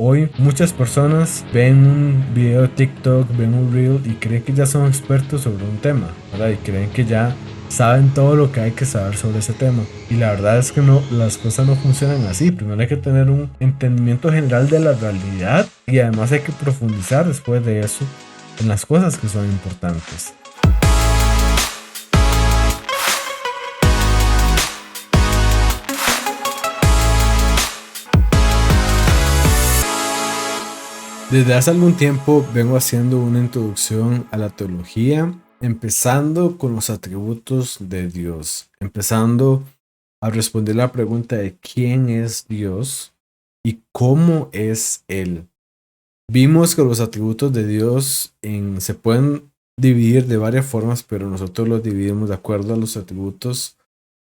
hoy muchas personas ven un video de TikTok, ven un reel y creen que ya son expertos sobre un tema, ¿verdad? Y creen que ya saben todo lo que hay que saber sobre ese tema. Y la verdad es que no, las cosas no funcionan así. Primero hay que tener un entendimiento general de la realidad y además hay que profundizar después de eso en las cosas que son importantes. Desde hace algún tiempo vengo haciendo una introducción a la teología, empezando con los atributos de Dios, empezando a responder la pregunta de quién es Dios y cómo es Él. Vimos que los atributos de Dios se pueden dividir de varias formas, pero nosotros los dividimos de acuerdo a los atributos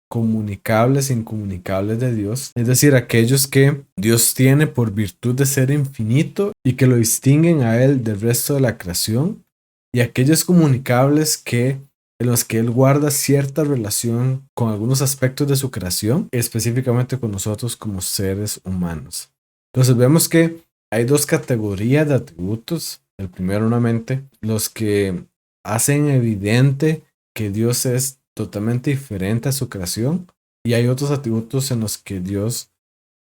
comunicables e incomunicables de Dios, es decir, aquellos que Dios tiene por virtud de ser infinito y que lo distinguen a Él del resto de la creación, y aquellos comunicables en los que Él guarda cierta relación con algunos aspectos de su creación, específicamente con nosotros como seres humanos. Entonces vemos que hay dos categorías de atributos. El primero, nuevamente, los que hacen evidente que Dios es totalmente diferente a su creación, y hay otros atributos en los que Dios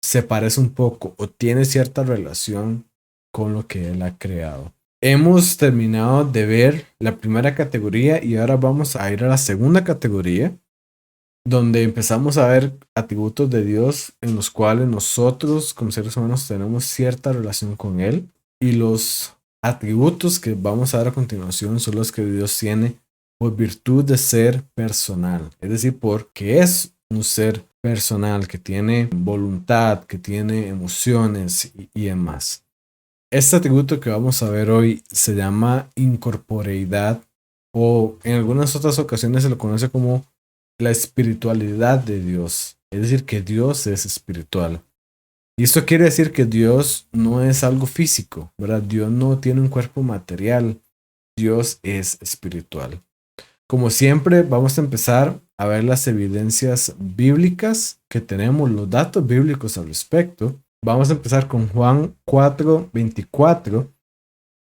se parece un poco o tiene cierta relación con lo que Él ha creado. Hemos terminado de ver la primera categoría y ahora vamos a ir a la segunda categoría, donde empezamos a ver atributos de Dios en los cuales nosotros como seres humanos tenemos cierta relación con Él, y los atributos que vamos a ver a continuación son los que Dios tiene por virtud de ser personal, es decir, porque es un ser personal que tiene voluntad, que tiene emociones y demás. Este atributo que vamos a ver hoy se llama incorporeidad, o en algunas otras ocasiones se lo conoce como la espiritualidad de Dios, es decir, que Dios es espiritual. Y esto quiere decir que Dios no es algo físico, ¿verdad? Dios no tiene un cuerpo material, Dios es espiritual. Como siempre, vamos a empezar a ver las evidencias bíblicas que tenemos, los datos bíblicos al respecto. Vamos a empezar con Juan 4:24,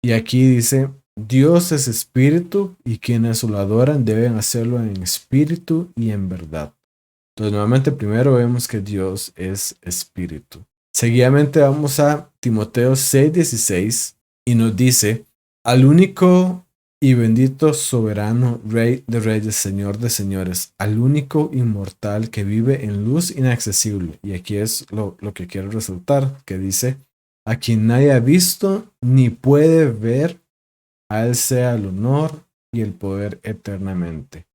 y aquí dice: Dios es espíritu y quienes lo adoran deben hacerlo en espíritu y en verdad. Entonces, nuevamente, primero vemos que Dios es espíritu. Seguidamente vamos a Timoteo 6:16 y nos dice: al único y bendito soberano, Rey de reyes, Señor de señores, al único inmortal que vive en luz inaccesible. Y aquí es lo que quiero resaltar, que dice: a quien nadie ha visto ni puede ver, a Él sea el honor y el poder eternamente.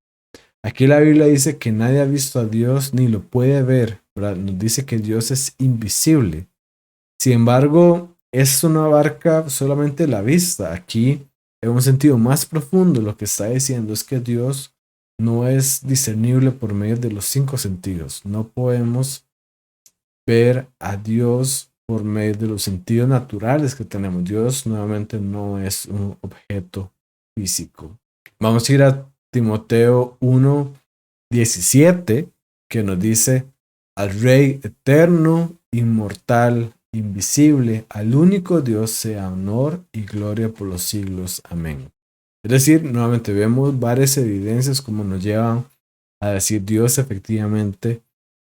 Aquí la Biblia dice que nadie ha visto a Dios ni lo puede ver, ¿verdad? Nos dice que Dios es invisible. Sin embargo, esto no abarca solamente la vista. Aquí, en un sentido más profundo, lo que está diciendo es que Dios no es discernible por medio de los 5 sentidos. No podemos ver a Dios por medio de los sentidos naturales que tenemos. Dios nuevamente no es un objeto físico. Vamos a ir a Timoteo 1:17, que nos dice: al Rey eterno, inmortal, invisible, al único Dios sea honor y gloria por los siglos. Amén. Es decir, nuevamente vemos varias evidencias como nos llevan a decir Dios efectivamente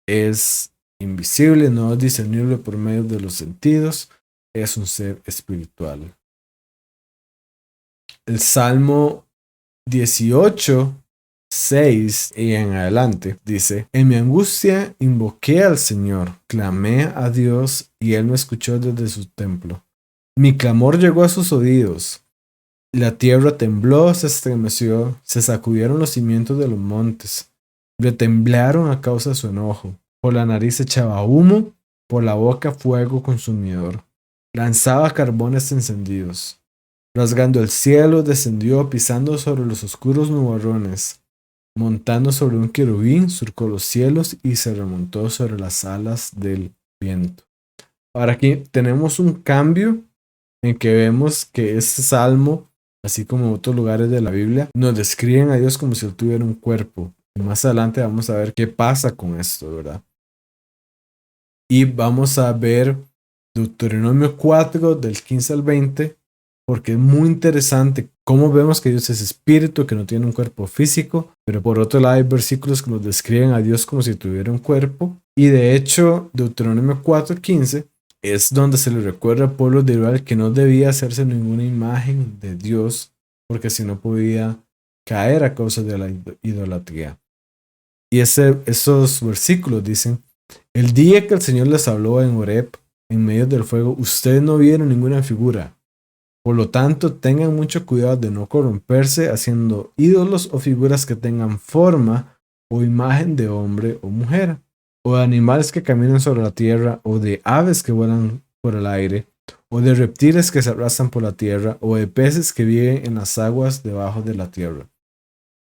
es invisible, no es discernible por medio de los sentidos, es un ser espiritual. El Salmo 18:6 y en adelante dice: en mi angustia invoqué al Señor, clamé a Dios y Él me escuchó desde su templo. Mi clamor llegó a sus oídos. La tierra tembló, se estremeció, se sacudieron los cimientos de los montes, retemblaron a causa de su enojo. Por la nariz echaba humo, por la boca fuego consumidor. Lanzaba carbones encendidos. Rasgando el cielo, descendió pisando sobre los oscuros nubarrones. Montando sobre un querubín, surcó los cielos y se remontó sobre las alas del viento. Ahora aquí tenemos un cambio en que vemos que este salmo, así como otros lugares de la Biblia, nos describen a Dios como si él tuviera un cuerpo. Y más adelante vamos a ver qué pasa con esto, ¿verdad? Y vamos a ver Deuteronomio 4 del 15 al 20, porque es muy interesante cómo vemos que Dios es espíritu, que no tiene un cuerpo físico, pero por otro lado hay versículos que nos describen a Dios como si tuviera un cuerpo. Y de hecho, Deuteronomio 4:15 es donde se le recuerda al pueblo de Israel que no debía hacerse ninguna imagen de Dios, porque si no podía caer a causa de la idolatría. Y esos versículos dicen: el día que el Señor les habló en Horeb, en medio del fuego, ustedes no vieron ninguna figura. Por lo tanto, tengan mucho cuidado de no corromperse haciendo ídolos o figuras que tengan forma o imagen de hombre o mujer, o de animales que caminan sobre la tierra, o de aves que vuelan por el aire, o de reptiles que se arrastran por la tierra, o de peces que viven en las aguas debajo de la tierra.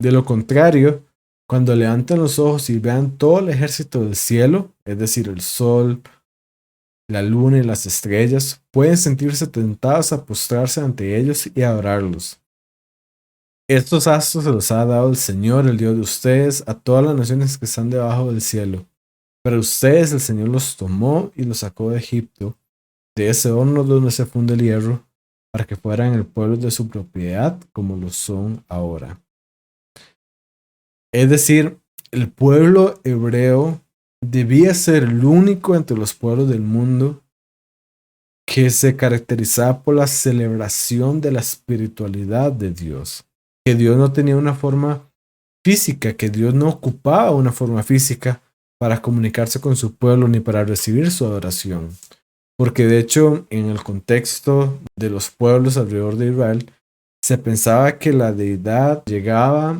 De lo contrario, cuando levanten los ojos y vean todo el ejército del cielo, es decir, el sol, la luna y las estrellas, pueden sentirse tentados a postrarse ante ellos y adorarlos. Estos astros se los ha dado el Señor, el Dios de ustedes, a todas las naciones que están debajo del cielo. Pero ustedes el Señor los tomó y los sacó de Egipto, de ese horno donde se funde el hierro, para que fueran el pueblo de su propiedad como lo son ahora. Es decir, el pueblo hebreo debía ser el único entre los pueblos del mundo que se caracterizaba por la celebración de la espiritualidad de Dios, que Dios no tenía una forma física, que Dios no ocupaba una forma física para comunicarse con su pueblo ni para recibir su adoración. Porque de hecho, en el contexto de los pueblos alrededor de Israel, se pensaba que la deidad llegaba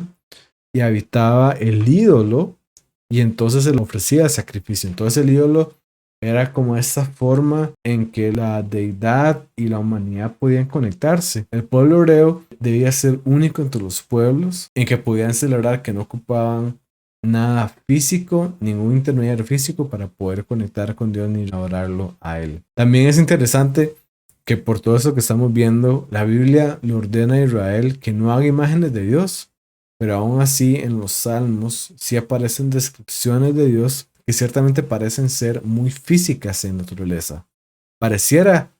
y habitaba el ídolo y entonces se le ofrecía sacrificio. Entonces el ídolo era como esa forma en que la deidad y la humanidad podían conectarse. El pueblo hebreo debía ser único entre los pueblos en que podían celebrar, que no ocupaban nada físico, ningún intermediario físico para poder conectar con Dios ni adorarlo a Él. También es interesante que por todo eso que estamos viendo, la Biblia le ordena a Israel que no haga imágenes de Dios. Pero aún así en los salmos sí aparecen descripciones de Dios que ciertamente parecen ser muy físicas en naturaleza. Pareciera,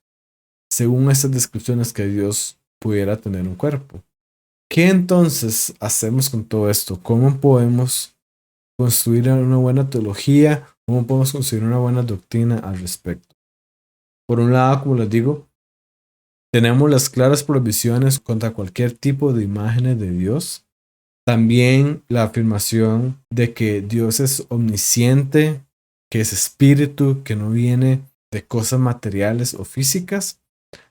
según estas descripciones, que Dios pudiera tener un cuerpo. ¿Qué entonces hacemos con todo esto? ¿Cómo podemos construir una buena teología? ¿Cómo podemos construir una buena doctrina al respecto? Por un lado, como les digo, tenemos las claras prohibiciones contra cualquier tipo de imágenes de Dios. También la afirmación de que Dios es omnisciente, que es espíritu, que no viene de cosas materiales o físicas.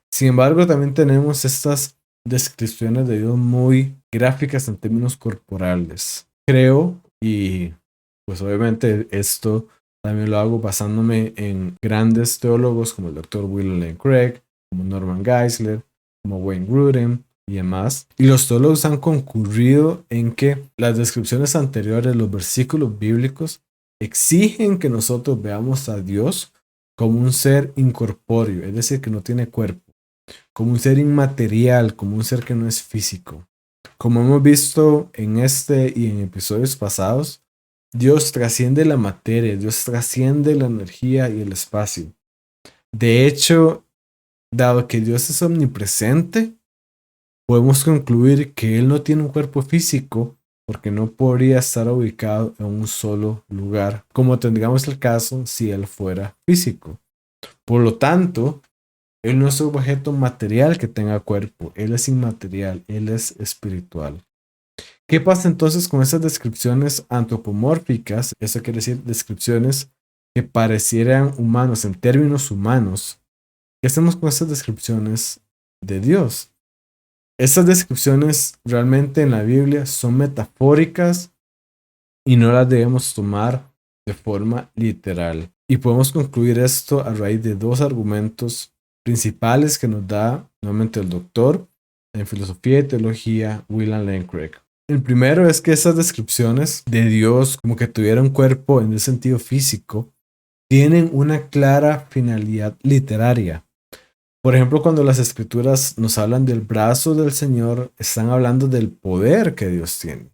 Sin embargo, también tenemos estas descripciones de Dios muy gráficas en términos corporales. Creo, y pues obviamente esto también lo hago basándome en grandes teólogos como el Dr. William Lane Craig, como Norman Geisler, como Wayne Grudem y demás. Y los teólogos han concurrido en que las descripciones anteriores, los versículos bíblicos, exigen que nosotros veamos a Dios como un ser incorpóreo, es decir, que no tiene cuerpo, como un ser inmaterial, como un ser que no es físico. Como hemos visto en este y en episodios pasados, Dios trasciende la materia, Dios trasciende la energía y el espacio. De hecho, dado que Dios es omnipresente, podemos concluir que Él no tiene un cuerpo físico porque no podría estar ubicado en un solo lugar, como tendríamos el caso si Él fuera físico. Por lo tanto, Él no es un objeto material que tenga cuerpo, Él es inmaterial, Él es espiritual. ¿Qué pasa entonces con esas descripciones antropomórficas? Eso quiere decir descripciones que parecieran humanos en términos humanos. ¿Qué hacemos con esas descripciones de Dios? Estas descripciones realmente en la Biblia son metafóricas y no las debemos tomar de forma literal. Y podemos concluir esto a raíz de dos argumentos principales que nos da nuevamente el doctor en filosofía y teología William Lane Craig. El primero es que esas descripciones de Dios como que tuviera un cuerpo en el sentido físico tienen una clara finalidad literaria. Por ejemplo, cuando las escrituras nos hablan del brazo del Señor, están hablando del poder que Dios tiene.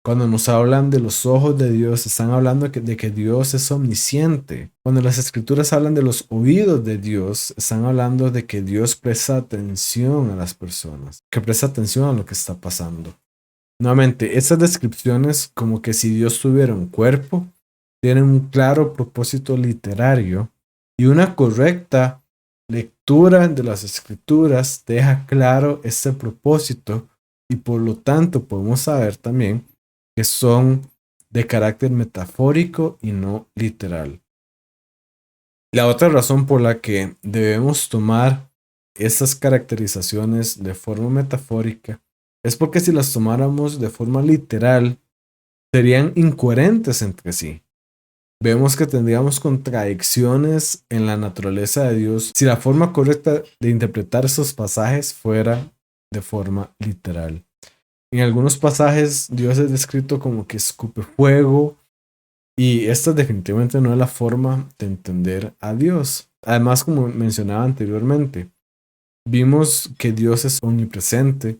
Cuando nos hablan de los ojos de Dios, están hablando de que Dios es omnisciente. Cuando las escrituras hablan de los oídos de Dios, están hablando de que Dios presta atención a las personas, que presta atención a lo que está pasando. Nuevamente, estas descripciones, como que si Dios tuviera un cuerpo, tienen un claro propósito literario y una correcta lectura de las escrituras deja claro este propósito y por lo tanto podemos saber también que son de carácter metafórico y no literal. La otra razón por la que debemos tomar estas caracterizaciones de forma metafórica es porque si las tomáramos de forma literal, serían incoherentes entre sí. Vemos que tendríamos contradicciones en la naturaleza de Dios si la forma correcta de interpretar esos pasajes fuera de forma literal. En algunos pasajes Dios es descrito como que escupe fuego y esta definitivamente no es la forma de entender a Dios. Además, como mencionaba anteriormente, vimos que Dios es omnipresente,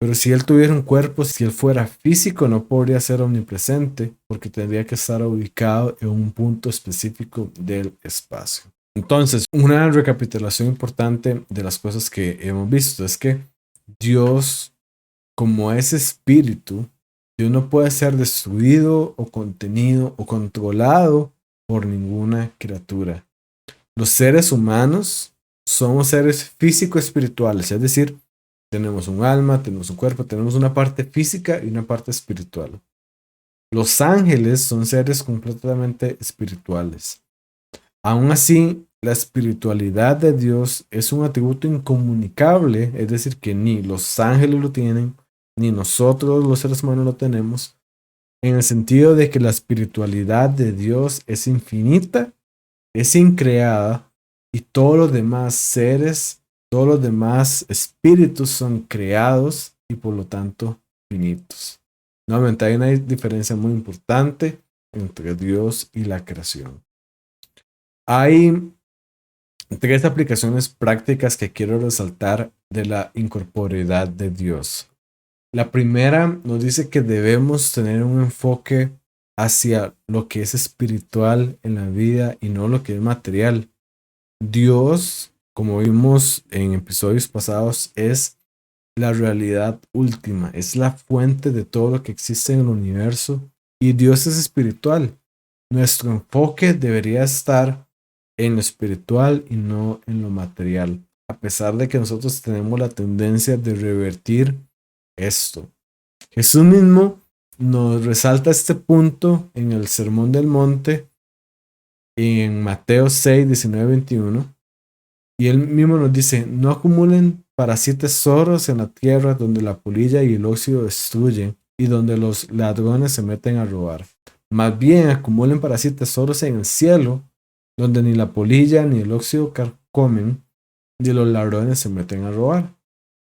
pero si Él tuviera un cuerpo, si Él fuera físico, no podría ser omnipresente porque tendría que estar ubicado en un punto específico del espacio. Entonces, una recapitulación importante de las cosas que hemos visto es que Dios, como es espíritu, Dios no puede ser destruido o contenido o controlado por ninguna criatura. Los seres humanos somos seres físico-espirituales, es decir, tenemos un alma, tenemos un cuerpo, tenemos una parte física y una parte espiritual. Los ángeles son seres completamente espirituales. Aún así, la espiritualidad de Dios es un atributo incomunicable, es decir, que ni los ángeles lo tienen, ni nosotros los seres humanos lo tenemos, en el sentido de que la espiritualidad de Dios es infinita, es increada, y todos los demás seres, todos los demás espíritus son creados y por lo tanto finitos. Nuevamente hay una diferencia muy importante entre Dios y la creación. Hay tres aplicaciones prácticas que quiero resaltar de la incorporeidad de Dios. La primera nos dice que debemos tener un enfoque hacia lo que es espiritual en la vida y no lo que es material. Dios, como vimos en episodios pasados, es la realidad última, es la fuente de todo lo que existe en el universo y Dios es espiritual. Nuestro enfoque debería estar en lo espiritual y no en lo material, a pesar de que nosotros tenemos la tendencia de revertir esto. Jesús mismo nos resalta este punto en el Sermón del Monte en Mateo 6, 19, 21. Y él mismo nos dice, no acumulen para sí tesoros en la tierra donde la polilla y el óxido destruyen y donde los ladrones se meten a robar. Más bien acumulen para sí tesoros en el cielo donde ni la polilla ni el óxido carcomen y los ladrones se meten a robar.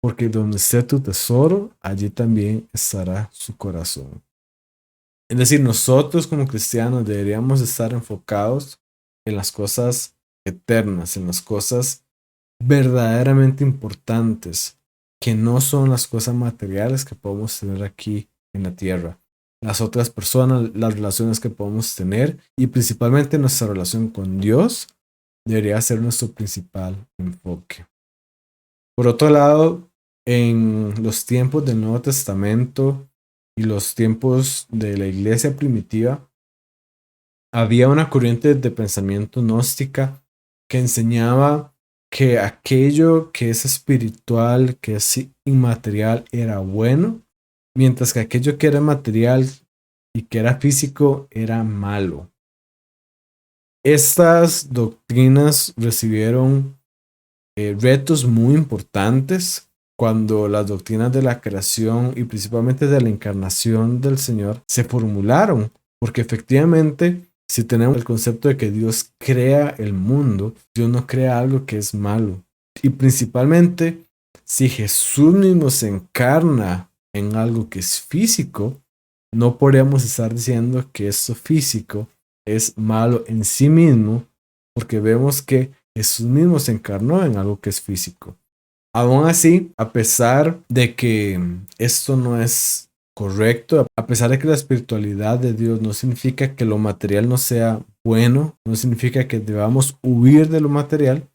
Porque donde esté tu tesoro, allí también estará su corazón. Es decir, nosotros como cristianos deberíamos estar enfocados en las cosas eternas, en las cosas verdaderamente importantes, que no son las cosas materiales que podemos tener aquí en la tierra. Las otras personas, las relaciones que podemos tener y principalmente nuestra relación con Dios debería ser nuestro principal enfoque. Por otro lado, en los tiempos del Nuevo Testamento y los tiempos de la iglesia primitiva, había una corriente de pensamiento gnóstica que enseñaba que aquello que es espiritual, que es inmaterial, era bueno, mientras que aquello que era material y que era físico era malo. Estas doctrinas recibieron retos muy importantes cuando las doctrinas de la creación y principalmente de la encarnación del Señor se formularon, porque efectivamente si tenemos el concepto de que Dios crea el mundo, Dios no crea algo que es malo. Y principalmente si Jesús mismo se encarna en algo que es físico, no podríamos estar diciendo que esto físico es malo en sí mismo, porque vemos que Jesús mismo se encarnó en algo que es físico. Aún así, a pesar de que esto no es correcto, a pesar de que la espiritualidad de Dios no significa que lo material no sea bueno, no significa que debamos huir de lo material,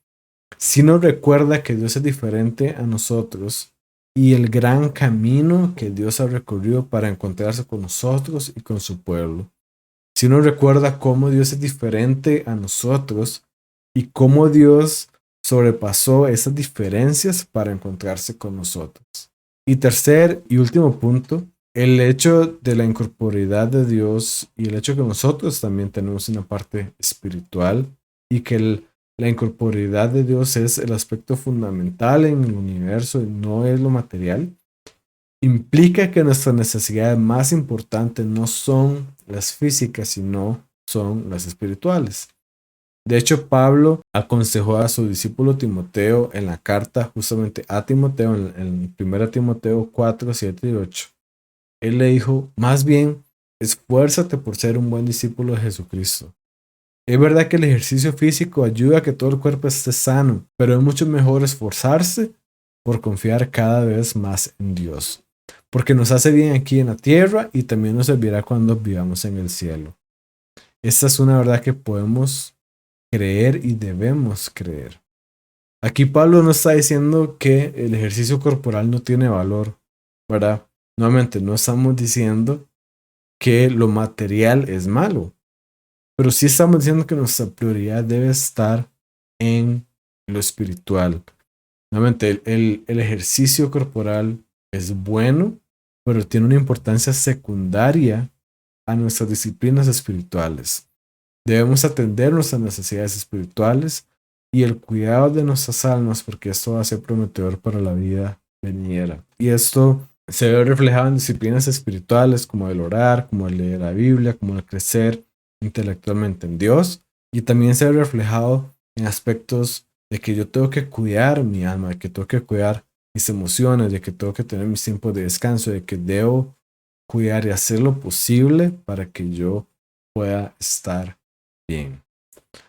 sí nos recuerda que Dios es diferente a nosotros y el gran camino que Dios ha recorrido para encontrarse con nosotros y con su pueblo. Sí nos recuerda cómo Dios es diferente a nosotros y cómo Dios sobrepasó esas diferencias para encontrarse con nosotros. Y tercer y último punto, el hecho de la incorporeidad de Dios y el hecho que nosotros también tenemos una parte espiritual y que la incorporeidad de Dios es el aspecto fundamental en el universo y no es lo material, implica que nuestras necesidades más importantes no son las físicas, sino son las espirituales. De hecho, Pablo aconsejó a su discípulo Timoteo en la carta justamente a Timoteo, en 1 Timoteo 4, 7 y 8. Él le dijo, más bien, esfuérzate por ser un buen discípulo de Jesucristo. Es verdad que el ejercicio físico ayuda a que todo el cuerpo esté sano, pero es mucho mejor esforzarse por confiar cada vez más en Dios, porque nos hace bien aquí en la tierra y también nos servirá cuando vivamos en el cielo. Esta es una verdad que podemos creer y debemos creer. Aquí Pablo no está diciendo que el ejercicio corporal no tiene valor, ¿verdad? Nuevamente, no estamos diciendo que lo material es malo, pero sí estamos diciendo que nuestra prioridad debe estar en lo espiritual. Nuevamente, el ejercicio corporal es bueno, pero tiene una importancia secundaria a nuestras disciplinas espirituales. Debemos atender nuestras necesidades espirituales y el cuidado de nuestras almas, porque esto va a ser prometedor para la vida venidera. Y esto se ve reflejado en disciplinas espirituales como el orar, como el leer la Biblia, como el crecer intelectualmente en Dios. Y también se ve reflejado en aspectos de que yo tengo que cuidar mi alma, de que tengo que cuidar mis emociones, de que tengo que tener mis tiempos de descanso, de que debo cuidar y hacer lo posible para que yo pueda estar bien.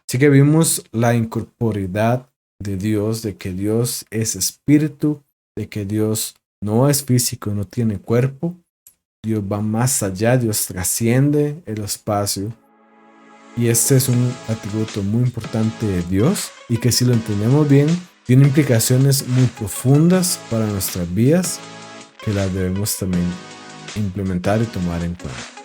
Así que vimos la incorporeidad de Dios, de que Dios es espíritu, de que Dios no es físico, no tiene cuerpo. Dios va más allá, Dios trasciende el espacio. Y este es un atributo muy importante de Dios y que si lo entendemos bien, tiene implicaciones muy profundas para nuestras vidas que las debemos también implementar y tomar en cuenta.